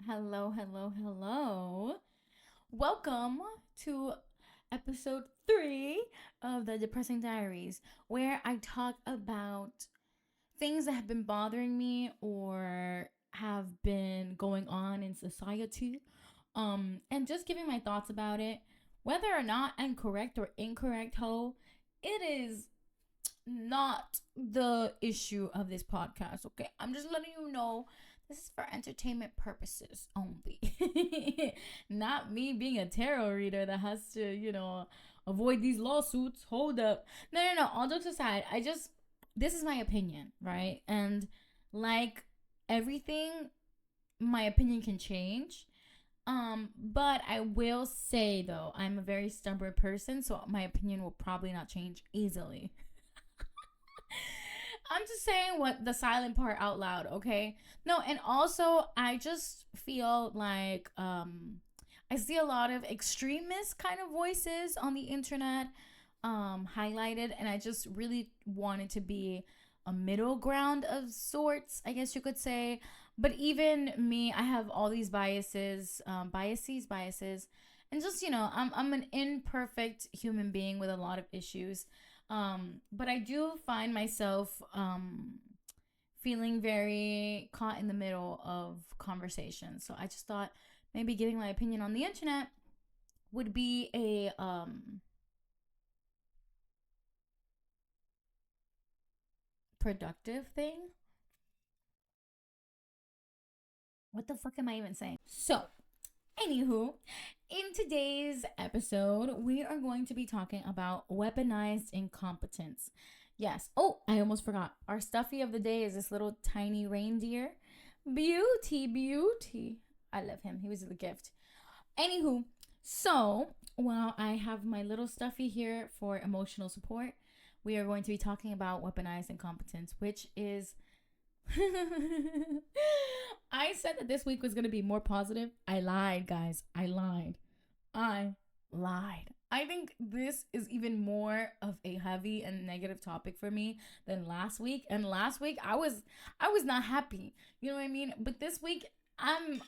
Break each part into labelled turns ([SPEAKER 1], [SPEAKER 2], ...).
[SPEAKER 1] Hello, hello, hello. Welcome to episode 3 of the Depressing Diaries, where I talk about things that have been bothering me or have been going on in society. And just giving my thoughts about it. Whether or not I'm correct or incorrect, it is not the issue of this podcast, okay? I'm just letting you know this is for entertainment purposes only. Not me being a tarot reader that has to, avoid these lawsuits. Hold up. No. All jokes aside, this is my opinion, right? And like everything, my opinion can change. But I will say though, I'm a very stubborn person, so my opinion will probably not change easily. I'm just saying what the silent part out loud, okay? No, and also I just feel like I see a lot of extremist kind of voices on the internet highlighted, and I just really wanted to be a middle ground of sorts, I guess you could say. But even me, I have all these biases, and just I'm an imperfect human being with a lot of issues. But I do find myself feeling very caught in the middle of conversation. So I just thought maybe giving my opinion on the internet would be a productive thing. What the fuck am I even saying? So, anywho, in today's episode, we are going to be talking about weaponized incompetence. Yes. Oh, I almost forgot. Our stuffy of the day is this little tiny reindeer. Beauty, beauty. I love him. He was the gift. Anywho, so while I have my little stuffy here for emotional support, we are going to be talking about weaponized incompetence, which is I said that this week was going to be more positive. I lied, guys. I lied. I lied. I think this is even more of a heavy and negative topic for me than last week. And last week I was not happy. You know what I mean? But this week I'm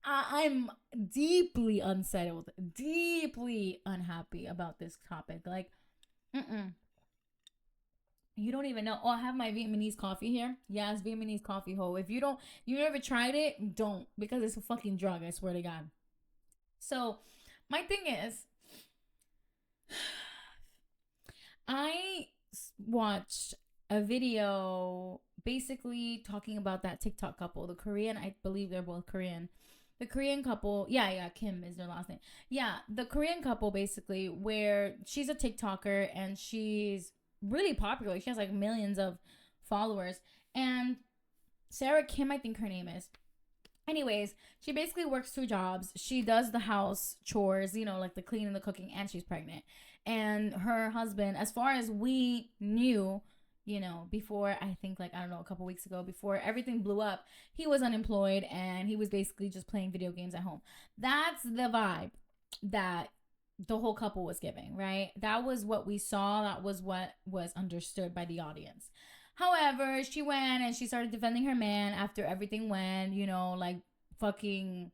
[SPEAKER 1] I'm deeply unsettled, deeply unhappy about this topic. Like, mm-mm. You don't even know. Oh, I have my Vietnamese coffee here. Yeah, it's Vietnamese coffee, ho. If you never tried it, don't, because it's a fucking drug. I swear to God. So, my thing is, I watched a video basically talking about that TikTok couple, the Korean. I believe they're both Korean. The Korean couple, yeah, Kim is their last name. Yeah, the Korean couple basically, where she's a TikToker and she's really popular. She has like millions of followers. And Sarah Kim, I think her name is. Anyways, she basically works two jobs. She does the house chores, like the cleaning, the cooking, and she's pregnant. And her husband, as far as we knew, before, I think, like, I don't know, a couple weeks ago, before everything blew up, he was unemployed and he was basically just playing video games at home. That's the vibe that the whole couple was giving, right? That was what we saw. That was what was understood by the audience. However, she went and she started defending her man after everything went, like fucking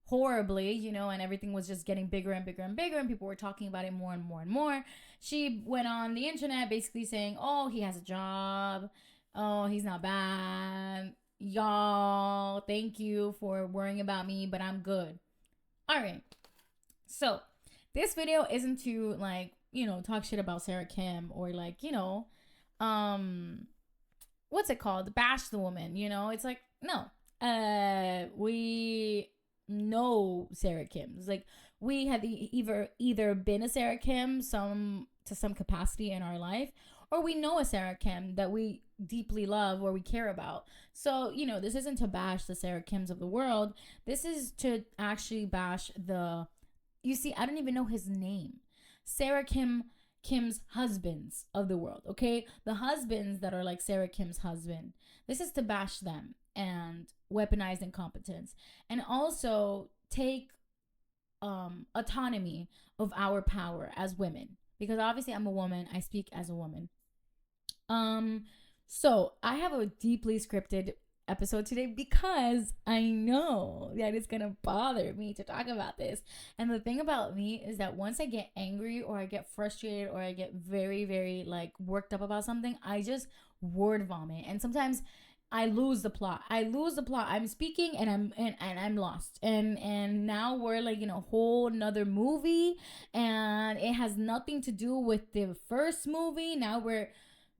[SPEAKER 1] horribly, and everything was just getting bigger and bigger and bigger, and people were talking about it more and more and more. She went on the internet basically saying, oh, he has a job. Oh, he's not bad. Y'all, thank you for worrying about me, but I'm good. All right. So, this video isn't to, like, talk shit about Sarah Kim or, like, um, what's it called? Bash the woman, It's like, no. We know Sarah Kim's. Like, we have either been a Sarah Kim to some capacity in our life, or we know a Sarah Kim that we deeply love or we care about. So, this isn't to bash the Sarah Kims of the world. This is to actually bash the, you see, I don't even know his name. Sarah Kim's husbands of the world, okay? The husbands that are like Sarah Kim's husband. This is to bash them and weaponize incompetence. And also take autonomy of our power as women. Because obviously I'm a woman. I speak as a woman. Um, so I have a deeply scripted episode today because I know that it's gonna bother me to talk about this. And the thing about me is that once I get angry or I get frustrated or I get very, very like worked up about something, I just word vomit. And sometimes I lose the plot. I'm speaking and I'm lost. And now we're like in a whole nother movie, and it has nothing to do with the first movie. Now we're,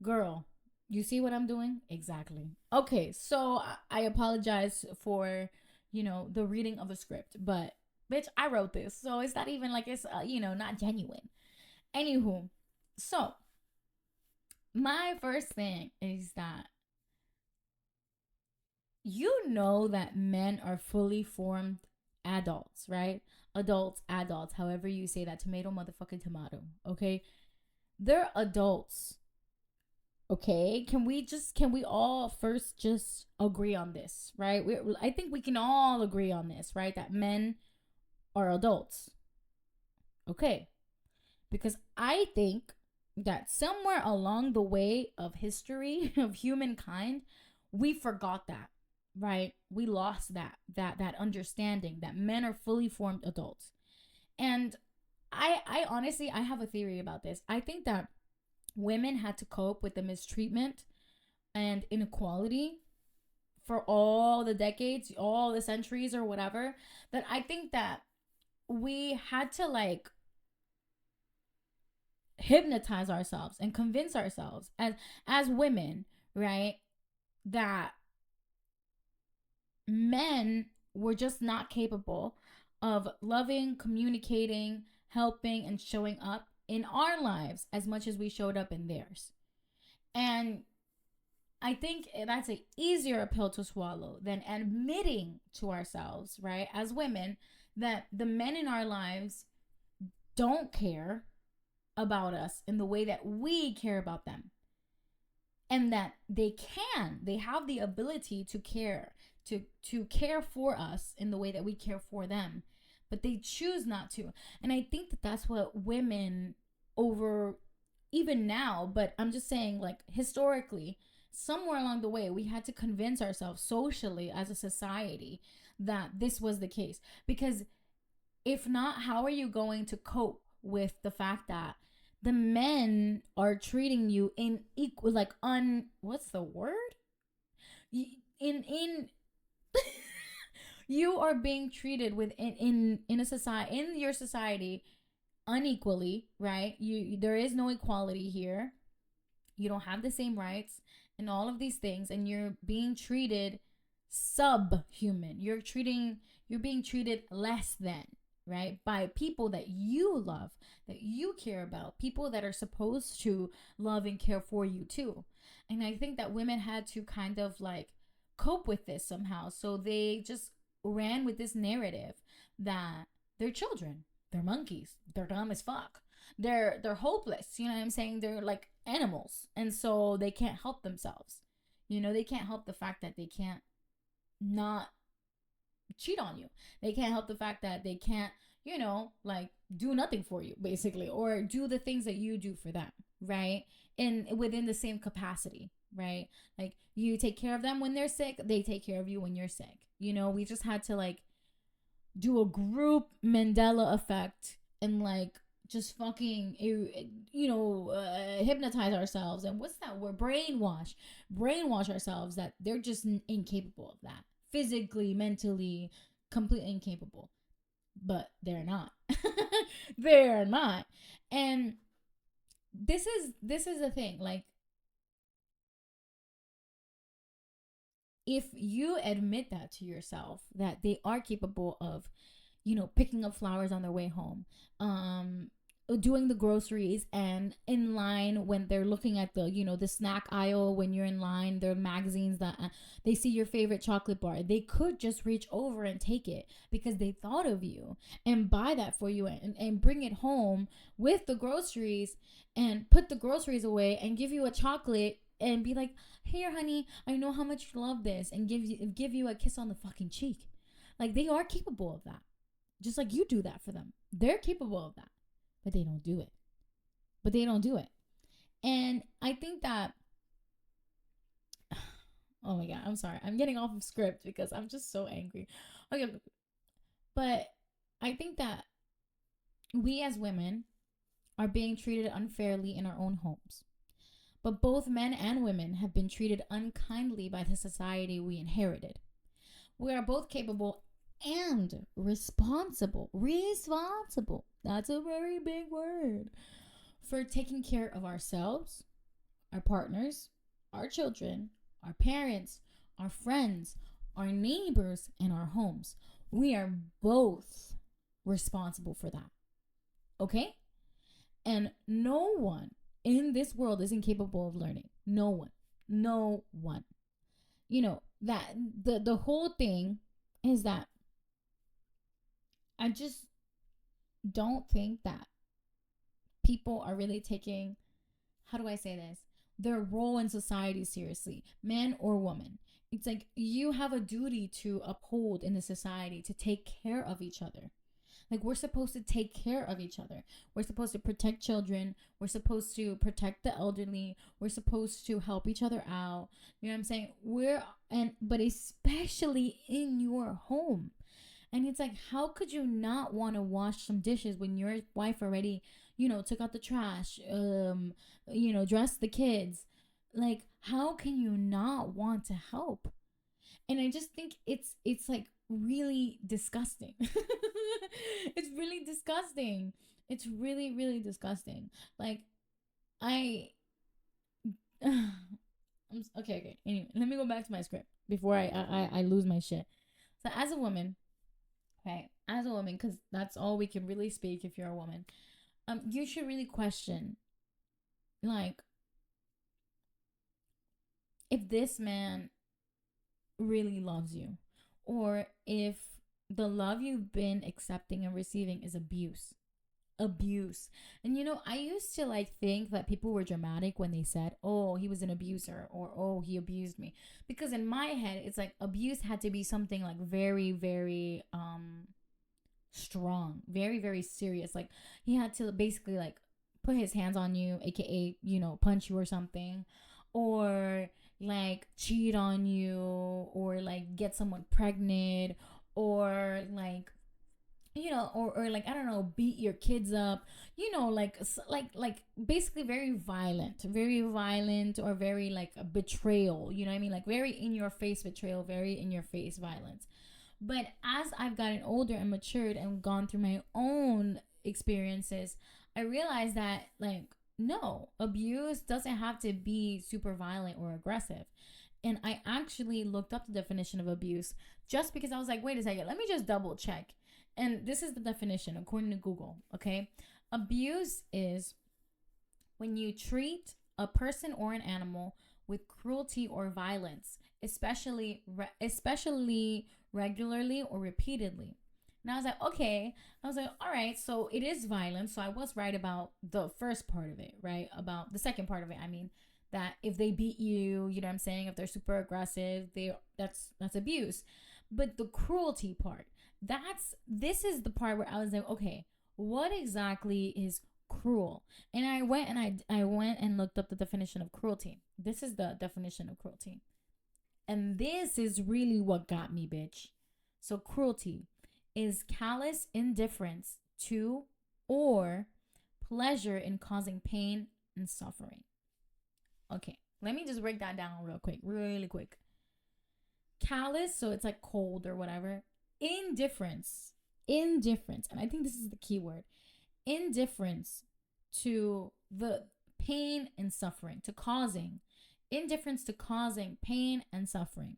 [SPEAKER 1] girl, you see what I'm doing? Exactly. Okay, so I apologize for, the reading of the script, but bitch, I wrote this. So it's not even like it's, not genuine. Anywho, so my first thing is that you know that men are fully formed adults, right? Adults, however you say that. Tomato, motherfucking tomato, okay? They're adults. Okay, can we all first just agree on this, right? I think we can all agree on this, right? That men are adults. Okay. Because I think that somewhere along the way of history of humankind, we forgot that, right? We lost that understanding that men are fully formed adults. And I honestly, I have a theory about this. I think that women had to cope with the mistreatment and inequality for all the decades, all the centuries or whatever, that I think that we had to like hypnotize ourselves and convince ourselves as women, right, that men were just not capable of loving, communicating, helping, and showing up in our lives as much as we showed up in theirs. And I think that's an easier pill to swallow than admitting to ourselves, right, as women, that the men in our lives don't care about us in the way that we care about them. And that they have the ability to care, to care for us in the way that we care for them, but they choose not to. And I think that that's what women over, even now, but I'm just saying, like, historically, somewhere along the way, we had to convince ourselves socially as a society that this was the case. Because if not, how are you going to cope with the fact that the men are treating you in equal, like, what's the word? In you are being treated with in a society, in your society, unequally, right? There is no equality here. You don't have the same rights and all of these things, and you're being treated subhuman. You're being treated less than, right, by people that you love, that you care about, people that are supposed to love and care for you too. And I think that women had to kind of like cope with this somehow. So they just ran with this narrative that they're children, they're monkeys, they're dumb as fuck, they're hopeless, you know what I'm saying? They're like animals, and so they can't help themselves. They can't help the fact that they can't not cheat on you. They can't help the fact that they can't, like, do nothing for you basically, or do the things that you do for them, right? In within the same capacity, right? Like, you take care of them when they're sick, they take care of you when you're sick. We just had to like do a group Mandela effect and like just fucking hypnotize ourselves, and what's that word, brainwash ourselves that they're just incapable of that, physically, mentally, completely incapable. But they're not. They're not. And this is the thing, like, if you admit that to yourself, that they are capable of, picking up flowers on their way home, doing the groceries, and in line when they're looking at the snack aisle, when you're in line, there are magazines that they see your favorite chocolate bar, they could just reach over and take it because they thought of you and buy that for you, and bring it home with the groceries and put the groceries away and give you a chocolate and be like, here honey, I know how much you love this, and give you a kiss on the fucking cheek. Like, they are capable of that, just like you do that for them. They're capable of that, but they don't do it. And I think that Oh my god, I'm sorry. I'm getting off of script because I'm just so angry. Okay, but I think that we as women are being treated unfairly in our own homes. But both men and women have been treated unkindly by the society we inherited. We are both capable and responsible. Responsible. That's a very big word. For taking care of ourselves, our partners, our children, our parents, our friends, our neighbors, and our homes. We are both responsible for that. Okay? And no one in this world is incapable of learning. No one. No one. You know, that the whole thing is that I just don't think that people are really taking, how do I say this, their role in society seriously, man or woman. It's like you have a duty to uphold in the society to take care of each other. Like, we're supposed to take care of each other. We're supposed to protect children. We're supposed to protect the elderly. We're supposed to help each other out. You know what I'm saying? But especially in your home. And it's like, how could you not want to wash some dishes when your wife already, took out the trash, dressed the kids? Like, how can you not want to help? And I just think it's like really disgusting. It's really disgusting. It's really, really disgusting. Like, I okay. Anyway, let me go back to my script before I lose my shit. So as a woman, right? As a woman, because that's all we can really speak if you're a woman. You should really question, like, if this man really loves you, or if the love you've been accepting and receiving is abuse. And I used to like think that people were dramatic when they said, oh, he was an abuser, or oh, he abused me, because in my head it's like abuse had to be something like very, very strong, very, very serious. Like, he had to basically like put his hands on you, aka punch you or something, or like cheat on you, or like get someone pregnant, or like or like, I don't know, beat your kids up, like basically very violent, or very like a betrayal, you know what I mean, like very in your face betrayal, very in your face violence. But as I've gotten older and matured and gone through my own experiences, I realized that, like, no, abuse doesn't have to be super violent or aggressive. And I actually looked up the definition of abuse just because I was like, wait a second, let me just double check. And this is the definition according to Google, okay? Abuse is when you treat a person or an animal with cruelty or violence, especially regularly or repeatedly. And I was like, okay. I was like, all right, so it is violence. So I was right about the first part of it, right? About the second part of it, I mean, that if they beat you, you know what I'm saying, if they're super aggressive, that's abuse. But the cruelty part, this is the part where I was like, okay, what exactly is cruel? And I went and looked up the definition of cruelty. This is the definition of cruelty. And this is really what got me, bitch. So cruelty is callous indifference to or pleasure in causing pain and suffering. Okay, let me just break that down real quick, really quick. Callous, so it's like cold or whatever. Indifference, and I think this is the key word. Indifference to the pain and suffering, indifference to causing pain and suffering,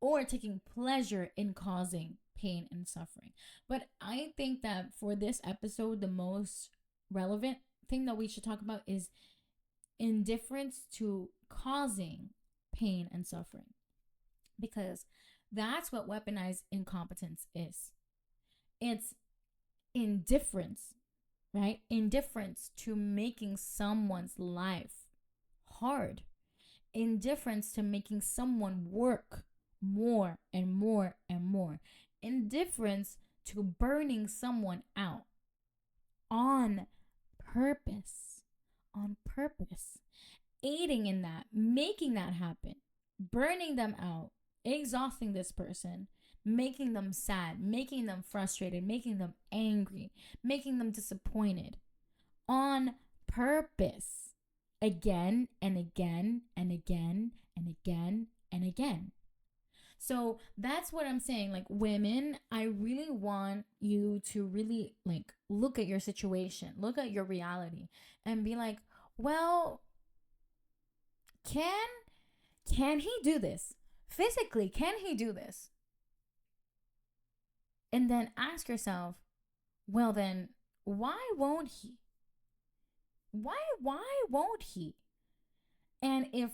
[SPEAKER 1] or taking pleasure in causing pain and suffering. But I think that for this episode, the most relevant thing that we should talk about is indifference to causing pain and suffering, because that's what weaponized incompetence is. It's indifference, right? Indifference to making someone's life hard, indifference to making someone work more and more and more, indifference to burning someone out on purpose, aiding in that, making that happen, burning them out, exhausting this person, making them sad, making them frustrated, making them angry, making them disappointed on purpose again and again and again and again and again. So that's what I'm saying. Like, women, I really want you to really like look at your situation, look at your reality, and be like, well, can he do this? Physically, can he do this? And then ask yourself, well then, why won't he? Why won't he? And if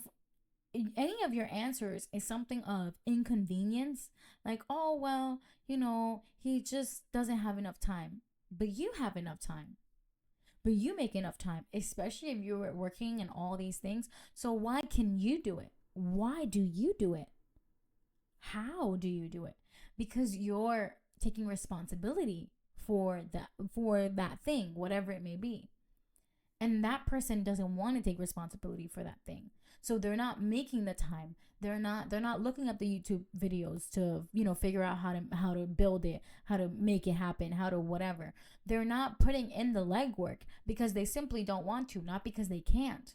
[SPEAKER 1] any of your answers is something of inconvenience, like, oh, well, he just doesn't have enough time, but you have enough time, but you make enough time, especially if you're working and all these things. So why can you do it? Why do you do it? How do you do it? Because you're taking responsibility for that thing, whatever it may be. And that person doesn't want to take responsibility for that thing. So they're not making the time. They're not looking up the YouTube videos to, figure out how to build it, how to make it happen, how to whatever. They're not putting in the legwork because they simply don't want to, not because they can't.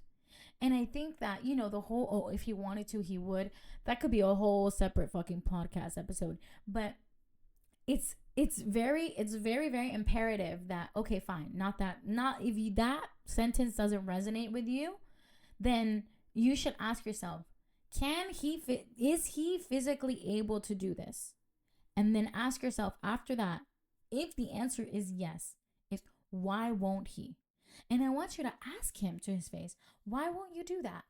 [SPEAKER 1] And I think that, the whole, oh, if he wanted to, he would, that could be a whole separate fucking podcast episode. But it's very very imperative that, okay, fine, not if that sentence doesn't resonate with you, then you should ask yourself, is he physically able to do this? And then ask yourself after that, if the answer is yes, why won't he? And I want you to ask him to his face, why won't you do that?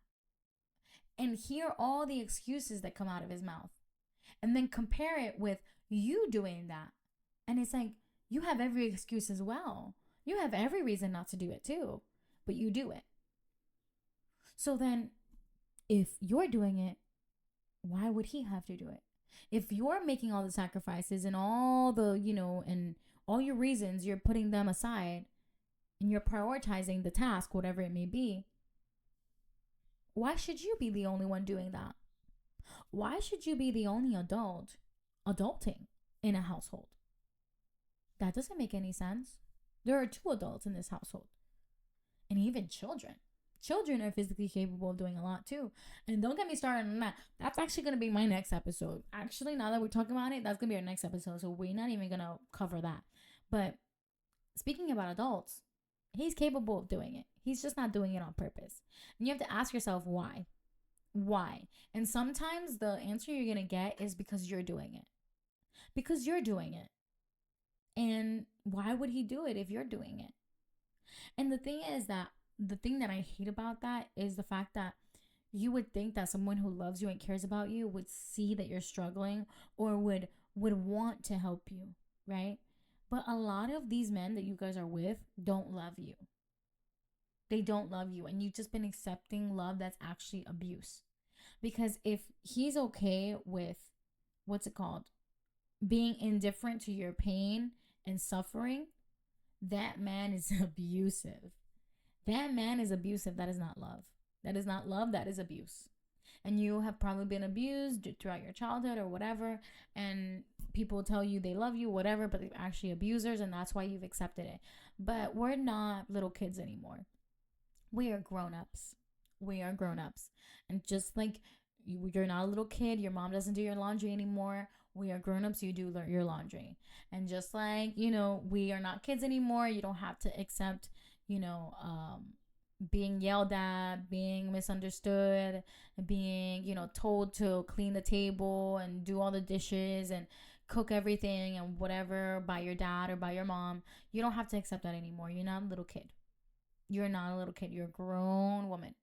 [SPEAKER 1] And hear all the excuses that come out of his mouth, and then compare it with you doing that. And it's like, you have every excuse as well. You have every reason not to do it too, but you do it. So then, if you're doing it, why would he have to do it? If you're making all the sacrifices and all the, and all your reasons, you're putting them aside and you're prioritizing the task, whatever it may be, why should you be the only one doing that? Why should you be the only adulting in a household? That doesn't make any sense. There are 2 adults in this household. And even children. Children are physically capable of doing a lot too. And don't get me started on that. That's actually going to be my next episode. Actually, now that we're talking about it, that's going to be our next episode. So we're not even going to cover that. But speaking about adults, he's capable of doing it. He's just not doing it on purpose. And you have to ask yourself why. Why? And sometimes the answer you're going to get is because you're doing it. Because you're doing it. And why would he do it if you're doing it? And the thing that I hate about that is the fact that you would think that someone who loves you and cares about you would see that you're struggling, or would want to help you, right? But a lot of these men that you guys are with don't love you. They don't love you, and you've just been accepting love that's actually abuse. Because if he's okay with, being indifferent to your pain and suffering, that man is abusive. That man is abusive. That is not love. That is not love. That is abuse. And you have probably been abused throughout your childhood or whatever, and people tell you they love you, whatever, but they're actually abusers, and that's why you've accepted it. But we're not little kids anymore. We are grown-ups. We are grown-ups. And just like you're not a little kid, your mom doesn't do your laundry anymore. We are grown-ups, you do your laundry. And just like, we are not kids anymore, you don't have to accept, being yelled at, being misunderstood, being, told to clean the table and do all the dishes and cook everything and whatever by your dad or by your mom. You don't have to accept that anymore. You're not a little kid. You're not a little kid. You're a grown woman.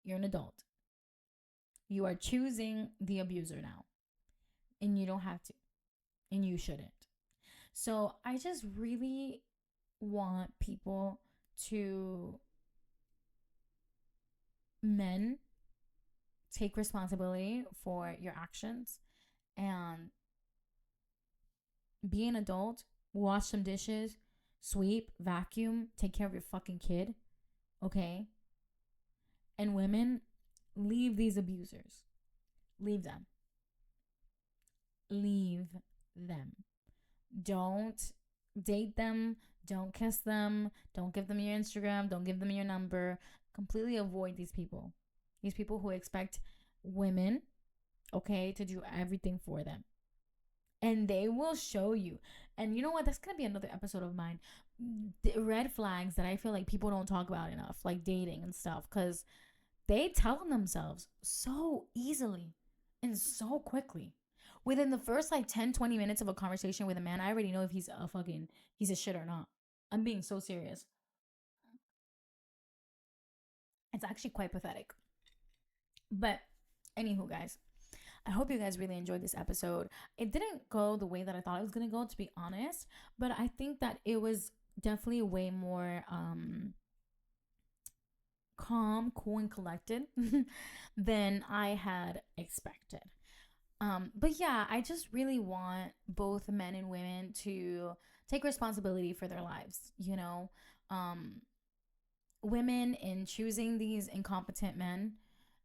[SPEAKER 1] You're an adult. You are choosing the abuser now. And you don't have to. And you shouldn't. So I just really want people to, men, take responsibility for your actions and be an adult. Wash some dishes, sweep, vacuum, take care of your fucking kid. Okay? And women, leave these abusers. leave them. Leave them. Don't date them. Don't kiss them. Don't give them your Instagram. Don't give them your number. Completely avoid these people. These people who expect women, okay, to do everything for them. And they will show you. And you know what? That's going to be another episode of mine. The red flags that I feel like people don't talk about enough, like dating and stuff, because they tell themselves so easily and so quickly. Within the first like 10, 20 minutes of a conversation with a man, I already know if he's a shit or not. I'm being so serious. It's actually quite pathetic. But anywho, guys, I hope you guys really enjoyed this episode. It didn't go the way that I thought it was gonna go, to be honest, but I think that it was definitely way more calm, cool, and collected than I had expected. But yeah, I just really want both men and women to take responsibility for their lives, you know? Um, Women in choosing these incompetent men,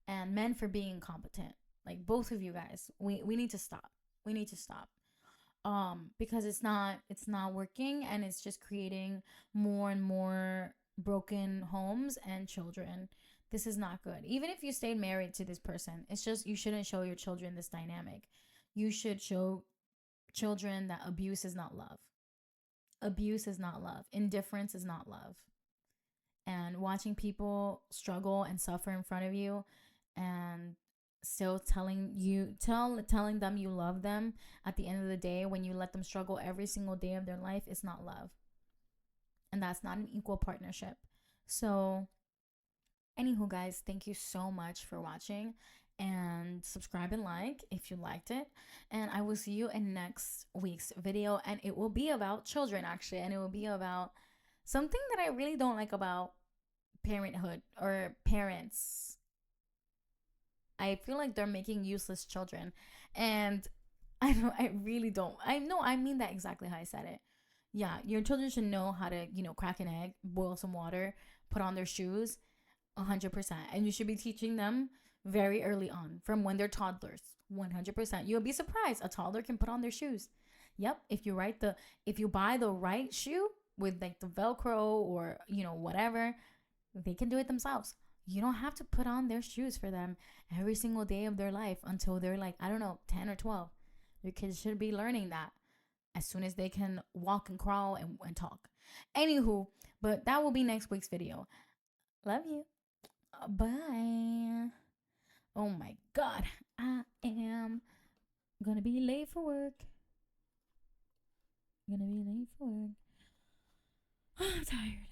[SPEAKER 1] and men for being incompetent. Like both of you guys, we need to stop. We need to stop. Because it's not working, and it's just creating more and more broken homes and children. This is not good. Even if you stayed married to this person, it's just you shouldn't show your children this dynamic. You should show children that abuse is not love. Abuse is not love. Indifference is not love. And watching people struggle and suffer in front of you, and still telling them you love them at the end of the day, when you let them struggle every single day of their life, it's not love. And that's not an equal partnership. So anywho, guys, thank you so much for watching, and subscribe and like if you liked it. And I will see you in next week's video, and it will be about children, actually, and it will be about something that I really don't like about parenthood or parents. I feel like they're making useless children, and I really don't. I know I mean that exactly how I said it. Yeah, your children should know how to, crack an egg, boil some water, put on their shoes, 100%. And you should be teaching them very early on, from when they're toddlers. 100%. You'll be surprised a toddler can put on their shoes. Yep, if you buy the right shoe with like the Velcro or, whatever, they can do it themselves. You don't have to put on their shoes for them every single day of their life until they're like, I don't know, 10 or 12. Your kids should be learning that as soon as they can walk and crawl and talk. Anywho, but that will be next week's video. Love you. Bye. Oh my God. I am gonna be late for work. I'm tired.